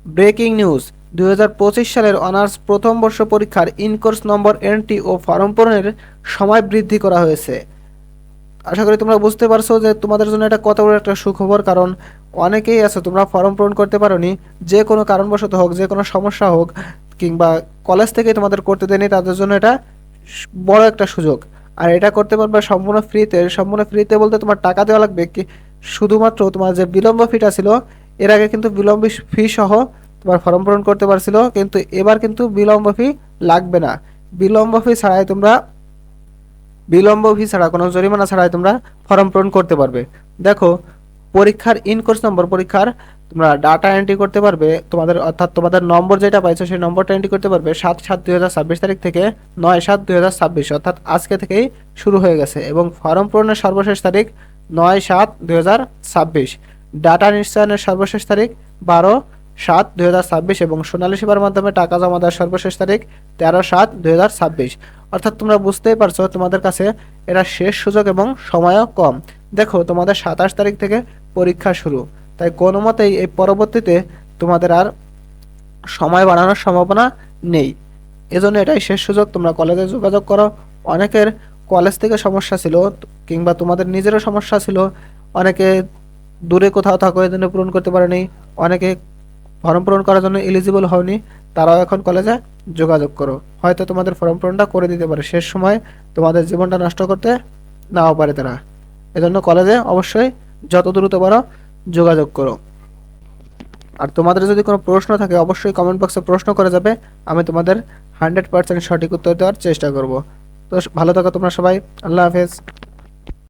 Breaking news, 2025 সালের honours প্রথম বর্ষ পরীক্ষার ইনকোর্স নম্বর এন্ট্রি ও ফর্ম পূরণের সময় বৃদ্ধি করা হয়েছে। আশা করি তোমরা বুঝতে পারছো যে তোমাদের জন্য এটা কত বড় একটা সুখবর, কারণ অনেকেই আছে তোমরা ফর্ম পূরণ করতে পারোনি, যে কোনো কারণবশত হোক, যে কোনো সমস্যা হোক, কিংবা কলেজ থেকে তোমাদের করতে দেয়নি, তাদের জন্য এটা বড় একটা সুযোগ। আর এটা করতে পারবে সম্পূর্ণ ফ্রিতে। সম্পূর্ণ ফ্রিতে বলতে তোমার টাকা দেওয়া লাগবে কি, শুধুমাত্র তোমার যে বিলম্ব ফিটা ছিল, এর আগে কিন্তু বিলম্ব ফি সহ তোমার ফর্ম পূরণ করতে পারছিল, কিন্তু এবার কিন্তু বিলম্ব ফি লাগবে না। বিলম্ব ফি ছাড়াই তোমরা বিলম্ব ফি ছাড়া, কোনো জরিমানা ছাড়াই তোমরা ফর্ম পূরণ করতে পারবে। দেখো, পরীক্ষার ইনকোর্স নম্বর, পরীক্ষার তোমরা ডাটা এন্ট্রি করতে পারবে, তোমাদের অর্থাৎ তোমাদের নম্বর যেটা পাইছো সেই নম্বরটা এন্ট্রি করতে পারবে 7/7/2026 তারিখ থেকে 9/7/2026, অর্থাৎ আজকে থেকেই শুরু হয়ে গেছে। এবং ফর্ম পূরণের সর্বশেষ তারিখ 9/7/2026। ডাটা নিশ্চয়নের সর্বশেষ তারিখ 12/7/2026 এবং সোনালী সেবার মাধ্যমে টাকা জমা দেওয়ার সর্বশেষ তারিখ 13/7/2026। অর্থাৎ তোমরা বুঝতেই পারছো তোমাদের কাছে এটা শেষ সুযোগ এবং সময়ও কম। দেখো, তোমাদের 27 তারিখ থেকে পরীক্ষা শুরু, তাই কোনো মতেই এই পরবর্তীতে তোমাদের আর সময় বাড়ানোর সম্ভাবনা নেই। এজন্য এটাই শেষ সুযোগ, তোমরা কলেজে যোগাযোগ করো। অনেকের কলেজ থেকে সমস্যা ছিল, কিংবা তোমাদের নিজেরও সমস্যা ছিল, অনেকে দূরে কোথাও থাকো এই জন্য পূরণ করতে পারেনি, অনেকে ফর্ম পূরণ করার জন্য এলিজিবল হওনি, তারাও এখন কলেজে যোগাযোগ করো। হয়তো তোমাদের ফর্ম পূরণটা করে দিতে পারে, শেষ সময় তোমাদের জীবনটা নষ্ট করতে নাও পারে তারা। এজন্য কলেজে অবশ্যই যত দ্রুত পারো যোগাযোগ করো। আর তোমাদের যদি কোনো প্রশ্ন থাকে অবশ্যই কমেন্ট বক্সে প্রশ্ন করে যাবে, আমি তোমাদের 100% সঠিক উত্তর দেওয়ার চেষ্টা করব। তো ভালো থাকো তোমরা সবাই, আল্লাহ হাফেজ।